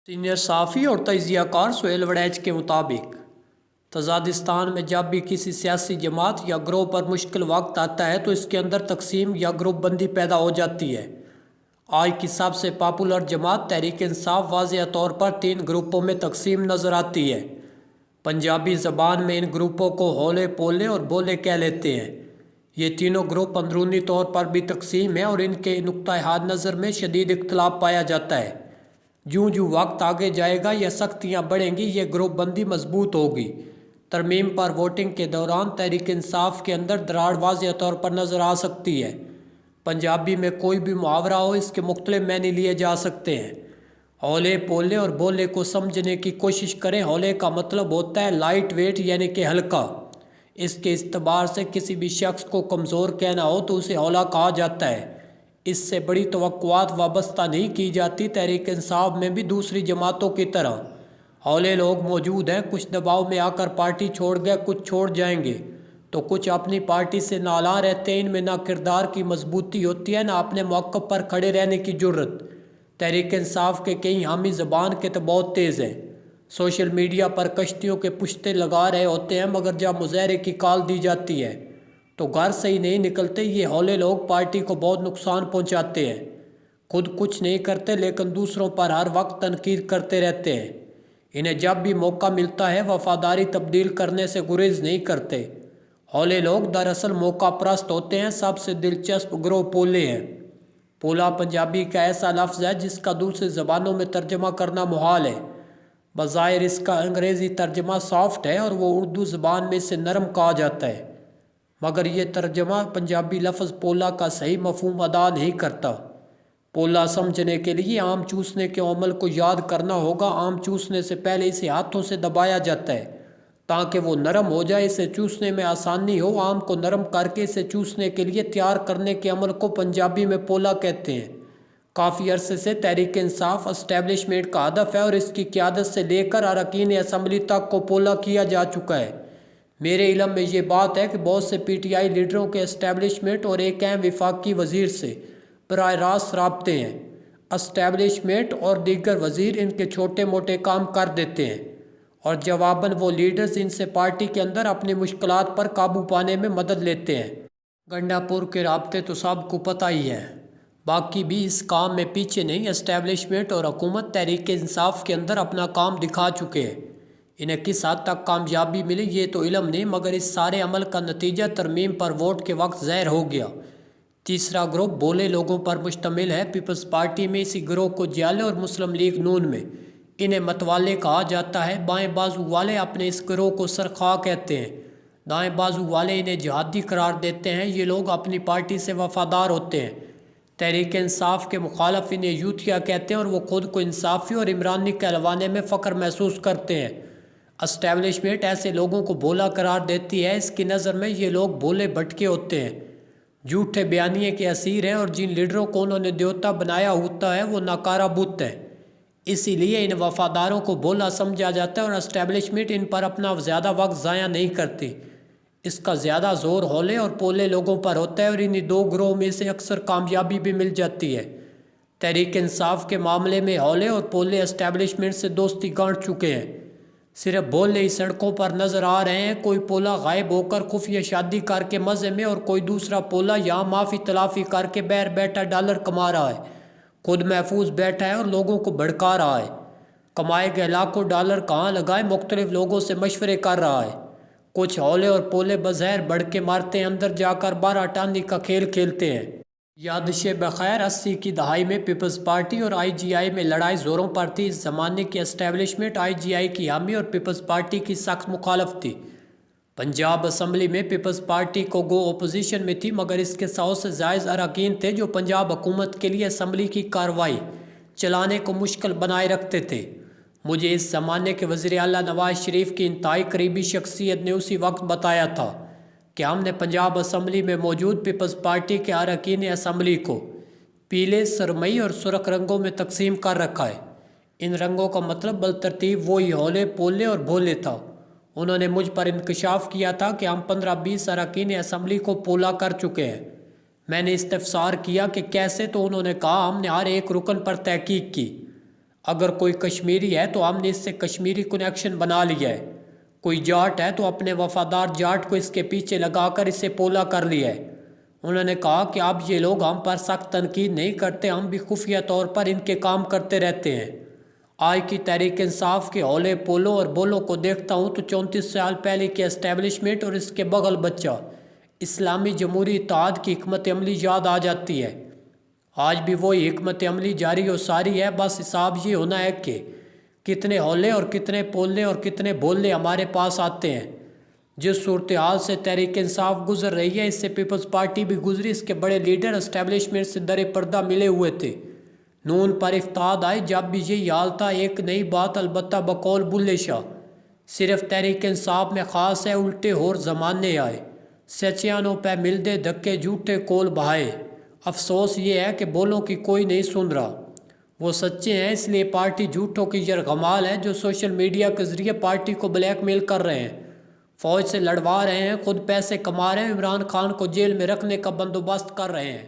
Senior صحافی اور تجزیہ کار سہیل وڑیچ کے مطابق تزادستان میں جب بھی کسی سیاسی جماعت یا گروہ پر مشکل وقت آتا ہے تو اس کے اندر تقسیم یا گروپ بندی پیدا ہو جاتی ہے۔ آج کی سب سے پاپولر جماعت تحریک انصاف واضح طور پر 3 گروپوں میں تقسیم نظر آتی ہے۔ پنجابی زبان میں ان گروپوں کو ہولے، پولے اور بولے کہہ لیتے ہیں۔ یہ تینوں گروپ اندرونی طور پر بھی تقسیم ہیں اور ان کے نقطۂ حاد نظر میں شدید اختلاف پایا جاتا ہے۔ جوں جوں وقت آگے جائے گا یا سختیاں بڑھیں گی یہ گروپ بندی مضبوط ہوگی۔ ترمیم پر ووٹنگ کے دوران تحریک انصاف کے اندر دراڑ واضح طور پر نظر آ سکتی ہے۔ پنجابی میں کوئی بھی محاورہ ہو اس کے مختلف معنی لیے جا سکتے ہیں۔ ہولے، پولے اور بولے کو سمجھنے کی کوشش کریں۔ ہولے کا مطلب ہوتا ہے لائٹ ویٹ یعنی کہ ہلکا۔ اس کے اعتبار سے کسی بھی شخص کو کمزور کہنا ہو تو اسے ہولا کہا جاتا ہے۔ اس سے بڑی توقعات وابستہ نہیں کی جاتی۔ تحریک انصاف میں بھی دوسری جماعتوں کی طرح ہولے لوگ موجود ہیں۔ کچھ دباؤ میں آ کر پارٹی چھوڑ گئے، کچھ چھوڑ جائیں گے تو کچھ اپنی پارٹی سے نالاں رہتے ہیں۔ ان میں نہ کردار کی مضبوطی ہوتی ہے، نہ اپنے موقف پر کھڑے رہنے کی جرت۔ تحریک انصاف کے کئی حامی زبان کے تو بہت تیز ہیں، سوشل میڈیا پر کشتیوں کے پشتے لگا رہے ہوتے ہیں، مگر جب مظاہرے کی کال دی جاتی ہے تو گھر سے ہی نہیں نکلتے۔ یہ ہولے لوگ پارٹی کو بہت نقصان پہنچاتے ہیں، خود کچھ نہیں کرتے لیکن دوسروں پر ہر وقت تنقید کرتے رہتے ہیں۔ انہیں جب بھی موقع ملتا ہے وفاداری تبدیل کرنے سے گریز نہیں کرتے۔ ہولے لوگ دراصل موقع پرست ہوتے ہیں۔ سب سے دلچسپ گروہ پولے ہیں۔ پولا پنجابی کا ایسا لفظ ہے جس کا دوسری زبانوں میں ترجمہ کرنا محال ہے۔ بظاہر اس کا انگریزی ترجمہ سافٹ ہے اور وہ اردو زبان میں اسے نرم کہا جاتا ہے، مگر یہ ترجمہ پنجابی لفظ پولا کا صحیح مفہوم ادا نہیں کرتا۔ پولا سمجھنے کے لیے آم چوسنے کے عمل کو یاد کرنا ہوگا۔ آم چوسنے سے پہلے اسے ہاتھوں سے دبایا جاتا ہے تاکہ وہ نرم ہو جائے، اسے چوسنے میں آسانی ہو۔ آم کو نرم کر کے اسے چوسنے کے لیے تیار کرنے کے عمل کو پنجابی میں پولا کہتے ہیں۔ کافی عرصے سے تحریک انصاف اسٹیبلشمنٹ کا ہدف ہے اور اس کی قیادت سے لے کر اراکین اسمبلی تک کو پولا کیا جا چکا ہے۔ میرے علم میں یہ بات ہے کہ بہت سے پی ٹی آئی لیڈروں کے اسٹیبلشمنٹ اور ایک اہم وفاقی وزیر سے براہ راست رابطے ہیں۔ اسٹیبلشمنٹ اور دیگر وزیر ان کے چھوٹے موٹے کام کر دیتے ہیں اور جواباً وہ لیڈرز ان سے پارٹی کے اندر اپنی مشکلات پر قابو پانے میں مدد لیتے ہیں۔ گنڈا پور کے رابطے تو سب کو پتہ ہی ہے، باقی بھی اس کام میں پیچھے نہیں۔ اسٹیبلشمنٹ اور حکومت تحریک انصاف کے اندر اپنا کام دکھا چکے ہیں۔ انہیں کس حد تک کامیابی ملی یہ تو علم نہیں، مگر اس سارے عمل کا نتیجہ ترمیم پر ووٹ کے وقت ظاہر ہو گیا۔ تیسرا گروپ بولے لوگوں پر مشتمل ہے۔ پیپلز پارٹی میں اسی گروہ کو جیالے اور مسلم لیگ نون میں انہیں متوالے کہا جاتا ہے۔ بائیں بازو والے اپنے اس گروہ کو سرخواہ کہتے ہیں، دائیں بازو والے انہیں جہادی قرار دیتے ہیں۔ یہ لوگ اپنی پارٹی سے وفادار ہوتے ہیں۔ تحریک انصاف کے مخالف انہیں یوتھیا کہتے ہیں اور وہ خود کو انصافی اور عمرانی کہلوانے میں فخر محسوس کرتے ہیں۔ اسٹیبلشمنٹ ایسے لوگوں کو بولا قرار دیتی ہے۔ اس کی نظر میں یہ لوگ بولے بھٹکے ہوتے ہیں، جھوٹے بیانیے کے اسیر ہیں اور جن لیڈروں کو انہوں نے دیوتا بنایا ہوتا ہے وہ ناکارہ بت ہیں۔ اسی لیے ان وفاداروں کو بولا سمجھا جاتا ہے اور اسٹیبلشمنٹ ان پر اپنا زیادہ وقت ضائع نہیں کرتی۔ اس کا زیادہ زور ہولے اور پولے لوگوں پر ہوتا ہے اور انہی 2 گروہوں میں سے اکثر کامیابی بھی مل جاتی ہے۔ تحریک انصاف کے معاملے میں ہولے اور پولے اسٹیبلشمنٹ سے دوستی گانٹ چکے ہیں، صرف بولے ہی سڑکوں پر نظر آ رہے ہیں۔ کوئی پولا غائب ہو کر خفیہ شادی کر کے مزے میں اور کوئی دوسرا پولا یہاں معافی تلافی کر کے باہر بیٹھا ڈالر کما رہا ہے، خود محفوظ بیٹھا ہے اور لوگوں کو بھڑکا رہا ہے۔ کمائے گئے لاکھوں ڈالر کہاں لگائے مختلف لوگوں سے مشورے کر رہا ہے۔ کچھ ہولے اور پولے بظاہر بڑھکے مارتے ہیں، اندر جا کر 12 ٹانی کا کھیل کھیلتے ہیں۔ یادش بخیر 80 کی دہائی میں پیپلز پارٹی اور آئی جی آئی میں لڑائی زوروں پر تھی۔ اس زمانے کی اسٹیبلشمنٹ آئی جی آئی کی حامی اور پیپلز پارٹی کی سخت مخالف تھی۔ پنجاب اسمبلی میں پیپلز پارٹی کو گو اپوزیشن میں تھی، مگر اس کے 100 سے زائد اراکین تھے جو پنجاب حکومت کے لیے اسمبلی کی کارروائی چلانے کو مشکل بنائے رکھتے تھے۔ مجھے اس زمانے کے وزیر اعلیٰ نواز شریف کی انتہائی قریبی شخصیت نے اسی وقت بتایا تھا کہ ہم نے پنجاب اسمبلی میں موجود پیپلز پارٹی کے اراکین اسمبلی کو پیلے، سرمئی اور سرخ رنگوں میں تقسیم کر رکھا ہے۔ ان رنگوں کا مطلب بالترتیب وہی ہولے، پولے اور بھولے تھا۔ انہوں نے مجھ پر انکشاف کیا تھا کہ ہم 15-20 اراکین اسمبلی کو پولا کر چکے ہیں۔ میں نے استفسار کیا کہ کیسے، تو انہوں نے کہا ہم نے ہر ایک رکن پر تحقیق کی۔ اگر کوئی کشمیری ہے تو ہم نے اس سے کشمیری کنیکشن بنا لیا ہے، کوئی جاٹ ہے تو اپنے وفادار جاٹ کو اس کے پیچھے لگا کر اسے پولا کر لیا ہے۔ انہوں نے کہا کہ اب یہ لوگ ہم پر سخت تنقید نہیں کرتے، ہم بھی خفیہ طور پر ان کے کام کرتے رہتے ہیں۔ آج کی تحریک انصاف کے ہولے پولوں اور بولوں کو دیکھتا ہوں تو 34 سال پہلے کی اسٹیبلشمنٹ اور اس کے بغل بچہ اسلامی جمہوری اتحاد کی حکمت عملی یاد آ جاتی ہے۔ آج بھی وہی حکمت عملی جاری و ساری ہے، بس حساب یہ ہونا ہے کہ کتنے ہولے اور کتنے پولے اور کتنے بولے ہمارے پاس آتے ہیں۔ جس صورتحال سے تحریک انصاف گزر رہی ہے، اس سے پیپلز پارٹی بھی گزری۔ اس کے بڑے لیڈر اسٹیبلشمنٹ سے در پردہ ملے ہوئے تھے۔ نون پر افتاد آئی جب بھی یہی حال تھا، ایک نئی بات البتہ بقول بلے شاہ صرف تحریک انصاف میں خاص ہے، الٹے اور زمانے آئے، سچیانوں پہ مل دے دھکے جھوٹے کول بہائے۔ افسوس یہ ہے کہ بولوں کی کوئی نہیں سن رہا، وہ سچے ہیں اس لیے پارٹی جھوٹوں کی یرغمال ہے جو سوشل میڈیا کے ذریعے پارٹی کو بلیک میل کر رہے ہیں، فوج سے لڑوا رہے ہیں، خود پیسے کما رہے ہیں، عمران خان کو جیل میں رکھنے کا بندوبست کر رہے ہیں۔